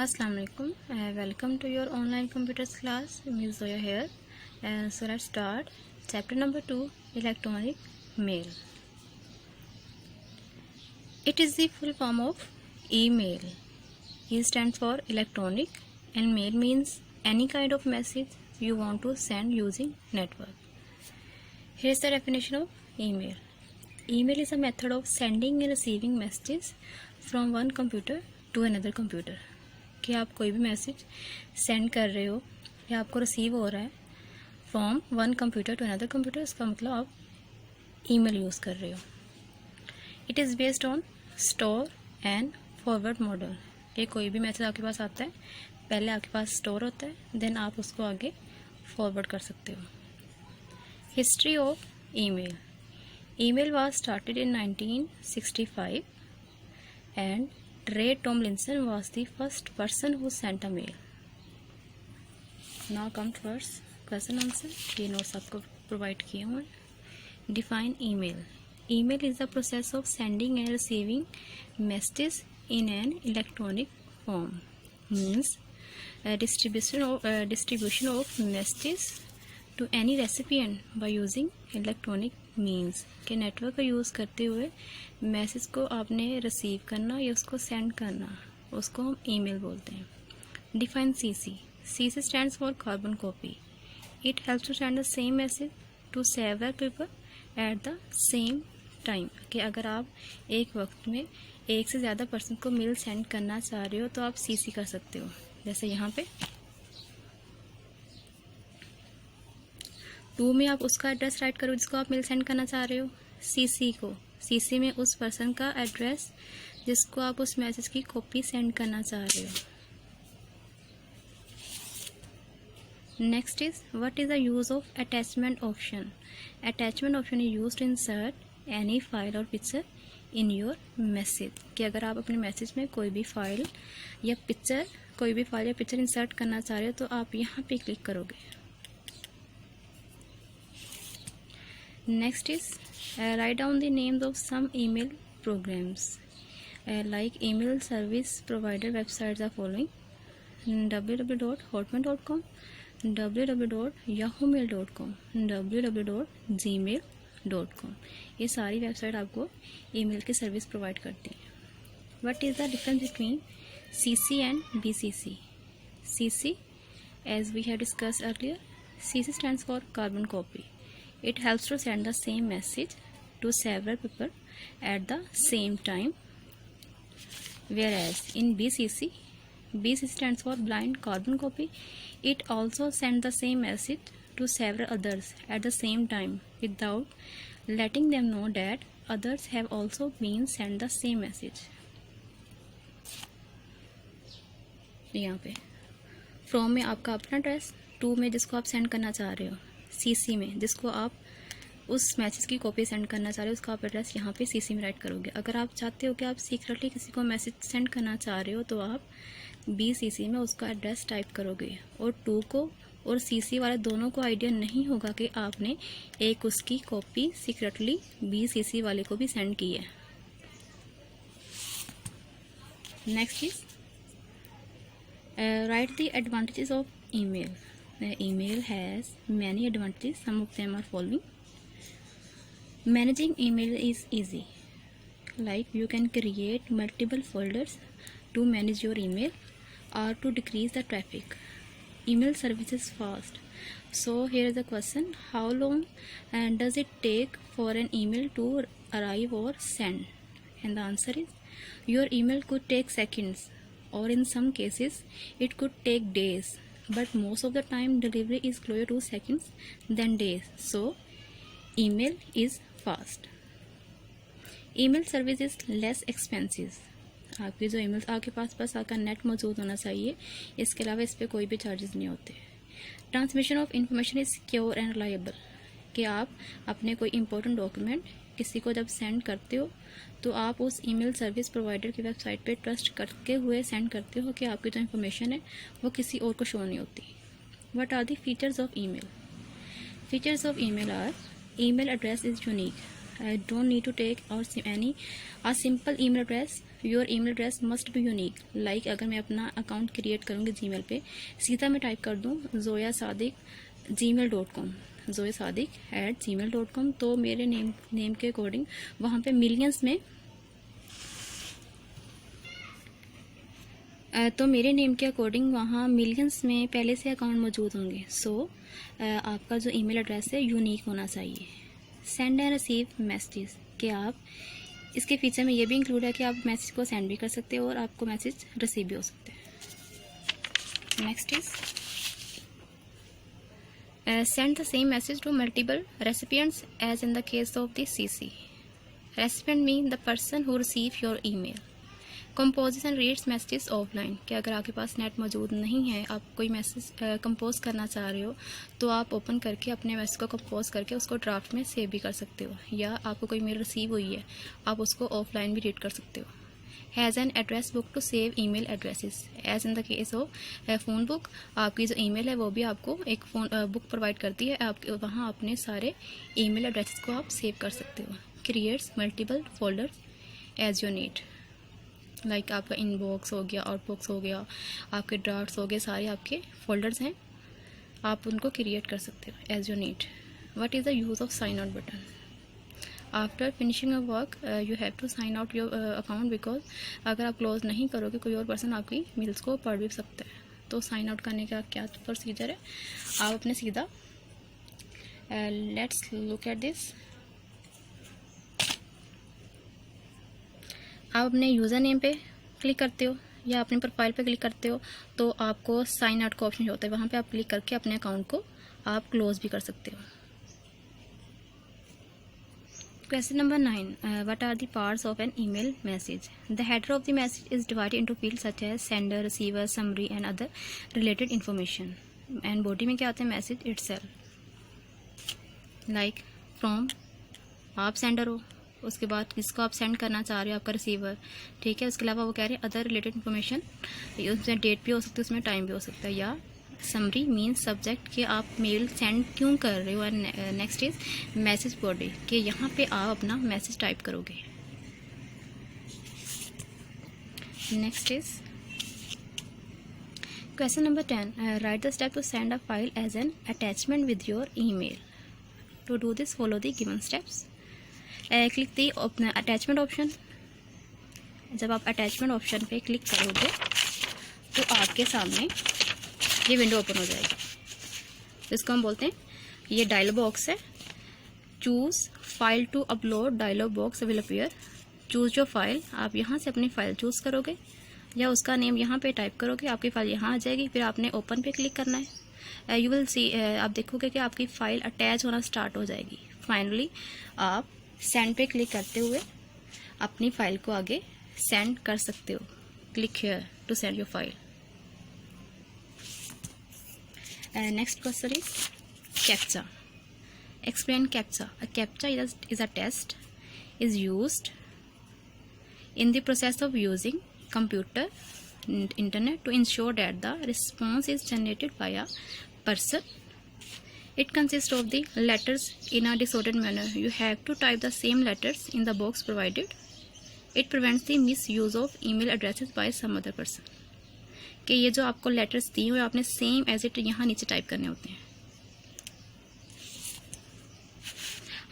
Assalamu alaikum. Welcome to your online computers class. Ms. Zoya here. So let's start. Chapter number 2, Electronic Mail. It is the full form of email. E stands for electronic and mail means any kind of message you want to send using network. Here's the definition of email. Email is a method of sending and receiving messages from one computer to another computer. कि आप कोई भी message send कर रहे हो या आपको receive हो रहा है from one computer to another computer, इसका मतलब आप ईमेल यूज़ कर रहे हो. It is based on store and forward model. कि कोई भी मैसेज आपके पास आता है, पहले आपके पास स्टोर होता है, देन आप उसको आगे फॉरवर्ड कर सकते हो. History of email. Email was started in 1965 and Ray Tomlinson was the first person who sent a mail. Now come first question answer. ये नोट्स आपको प्रोवाइड किए हुए. Define email. Email is the process of sending and receiving messages in an electronic form. Means distribution of messages to any recipient by using electronic means. के network का use करते हुए message को आपने receive करना या उसको सेंड करना, उसको हम ईमेल बोलते हैं. Define CC. CC stands for carbon copy. It helps to send the same message to several people at the same time. कि अगर आप एक वक्त में एक से ज़्यादा पर्सन को मेल सेंड करना चाह रहे हो तो आप सीसी कर सकते हो. जैसे यहाँ पे 2 में आप उसका एड्रेस राइट करो जिसको आप मेल सेंड करना चाह रहे हो. सीसी को, सीसी में उस पर्सन का एड्रेस जिसको आप उस मैसेज की कॉपी सेंड करना चाह रहे हो. Next is what is the use of attachment option. Attachment option is used to insert any file और पिक्चर इन योर मैसेज. कि अगर आप अपने मैसेज में कोई भी फाइल या पिक्चर इंसर्ट करना चाह रहे हो तो आप यहाँ पे क्लिक करोगे. Next is write down the names of some email programs. Like email service provider websites are following: www.hotmail.com, www.yahoomail.com, www.gmail.com. ये सारी वेबसाइट आपको ईमेल की सर्विस प्रोवाइड करती हैं. What is the difference between CC and BCC? CC, as we have discussed earlier, CC stands for carbon copy. It helps to send the same message to several people at the same time. Whereas in BCC, BCC stands for blind carbon copy. It also sends the same message to several others at the same time without letting them know that others have also been sent the same message. यहाँ पे from में आपका अपना address, 2 में जिसको आप send करना चाह रहे हो, सीसी में जिसको आप उस मैसेज की कॉपी सेंड करना चाह रहे हो उसका आप एड्रेस यहाँ पे सीसी में राइट करोगे. अगर आप चाहते हो कि आप सीक्रेटली किसी को मैसेज सेंड करना चाह रहे हो तो आप BCC में उसका एड्रेस टाइप करोगे. और 2 को और CC वाले दोनों को आइडिया नहीं होगा कि आपने एक उसकी कॉपी सीक्रेटली BCC वाले को भी सेंड की है. Next is right the advantages of email. The email has many advantages. Some of them are following. Managing email is easy. Like you can create multiple folders to manage your email or to decrease the traffic. Email service is fast. So here is the question: how long does it take for an email to arrive or send? And the answer is your email could take seconds, or in some cases it could take days. But most of the time delivery is closer to seconds than days. So email is fast. Email service is less expensive. आपकी जो email आपके पास बस आपका net मौजूद होना चाहिए, इसके अलावा इस पर कोई भी चार्जेस नहीं होते. Transmission of information is secure and reliable. कि आप अपने कोई इंपॉर्टेंट डॉक्यूमेंट किसी को जब सेंड करते हो तो आप उस ईमेल सर्विस प्रोवाइडर की वेबसाइट पे ट्रस्ट करके हुए सेंड करते हो कि आपकी जो इन्फॉर्मेशन है वो किसी और को शो नहीं होती. What are the features of email? Features of email are: email address is unique. don't need to take or a simple email address. Your email address must be unique. Like अगर मैं अपना account create करूँगी Gmail पे, सीधा मैं type कर दूँ zoyasadik@gmail.com, zoyasadik@gmail.com, तो मेरे नेम के अकॉर्डिंग वहाँ पे मिलियंस में मेरे नेम के अकॉर्डिंग वहाँ मिलियंस में पहले से अकाउंट मौजूद होंगे. सो आपका जो ईमेल एड्रेस है यूनिक होना चाहिए. सेंड एंड रिसीव मैसेजेस, कि आप इसके फीचर में ये भी इंक्लूड है कि आप मैसेज को सेंड भी कर सकते हो और आपको मैसेज रिसीव भी हो सकते हैं. Next is send the same message to multiple recipients as in the case of the CC. Recipient mean the person who receive your email. Compose and reads messages offline, कि अगर आपके पास net मौजूद नहीं है, आप कोई मैसेज कंपोज करना चाह रहे हो, तो आप ओपन करके अपने मैसेज को कंपोज करके उसको ड्राफ्ट में सेव भी कर सकते हो, या आपको कोई मेल रिसीव हुई है आप उसको ऑफलाइन भी रीड कर सकते हो. Has an address book to save email addresses as in the case of phone book. आपकी जो ईमेल है वो भी आपको एक फ़ोन बुक प्रोवाइड करती है, आप वहाँ अपने सारे ईमेल एड्रेसेस को आप सेव कर सकते हो. Creates multiple folders as your need. Like आपका इनबॉक्स हो गया, आउटबॉक्स हो गया, आपके ड्राफ्ट्स हो गए, सारे आपके फोल्डर्स हैं, आप उनको क्रिएट कर सकते हो as your need. What is the use of sign out button? After finishing your work you have to sign out your account, because अगर आप क्लोज नहीं करोगे कोई और पर्सन आपकी मेल्स को पढ़ भी सकता है. तो साइन आउट करने का क्या प्रोसीजर है, आप अपने सीधा लेट्स लुक एट दिस. आप अपने यूज़र नेम पे क्लिक करते हो या अपने प्रोफाइल पे क्लिक करते हो, तो आपको साइन आउट का ऑप्शन होता है, वहाँ पे आप क्लिक करके अपने अकाउंट को आप क्लोज भी कर सकते हो. Question number 9. What are the parts of an email message? The header of the message is divided into fields such as sender, receiver, summary and other related information. And body में क्या होता है? Message itself. Like from, आप sender हो, उसके बाद किसको आप सेंड करना चाह रहे हो, आपका रिसीवर, ठीक है. उसके अलावा वो कह रहे हैं अदर रिलेटेड इन्फॉर्मेशन, उसमें डेट भी हो सकती है, उसमें टाइम भी हो सकता है. या समरी मीन्स सब्जेक्ट, कि आप मेल सेंड क्यों कर रहे हो. And next is message body, कि यहाँ पे आप अपना मैसेज टाइप करोगे. Next is question number 10. Write the step to send a file as an attachment with your email. To do this follow the given steps. Click the attachment option. जब आप attachment option पे click करोगे तो आपके सामने ये window open हो जाएगी, जिसको हम बोलते हैं, ये डायलॉग बॉक्स है. Choose file to upload dialog box will appear. Choose your file, आप यहाँ से अपनी फाइल चूज़ करोगे या उसका नेम यहाँ पे टाइप करोगे, आपकी फाइल यहाँ आ जाएगी. फिर आपने ओपन पे क्लिक करना है. यू विल सी, आप देखोगे कि आपकी फाइल अटैच होना स्टार्ट हो जाएगी. फाइनली आप सेंड पे क्लिक करते हुए अपनी फाइल को आगे सेंड कर सकते हो. Click here to send your file. Next question is CAPTCHA. Explain CAPTCHA. A CAPTCHA is a test is used in the process of using computer internet to ensure that the response is generated by a person. It consists of the letters in a disordered manner. You have to type the same letters in the box provided. It prevents the misuse of email addresses by some other person. कि ये जो आपको letters दिए हुए आपने same as it यहाँ नीचे type करने होते हैं.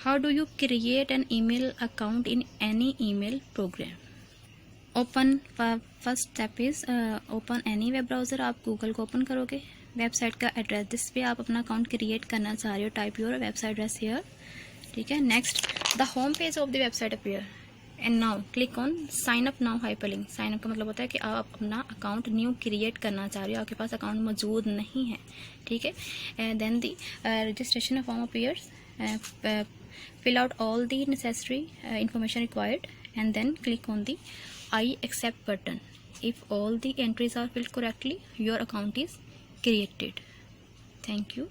How do you create an email account in any email program. Open, first step is open any web browser. आप गूगल को ओपन करोगे, वेबसाइट का एड्रेस जिस पे आप अपना अकाउंट क्रिएट करना चाह रहे हो, type your website address here, ठीक है. Next the home page of the website appear. And now click on sign up now hyperlink. Sign up का मतलब होता है कि आप अपना अकाउंट न्यू क्रिएट करना चाह रहे हो, आपके पास अकाउंट मौजूद नहीं है, ठीक है. Then the registration form appears. Fill out all the necessary information required and then click on the I accept button. If all the entries are filled correctly, your account is created. Thank you.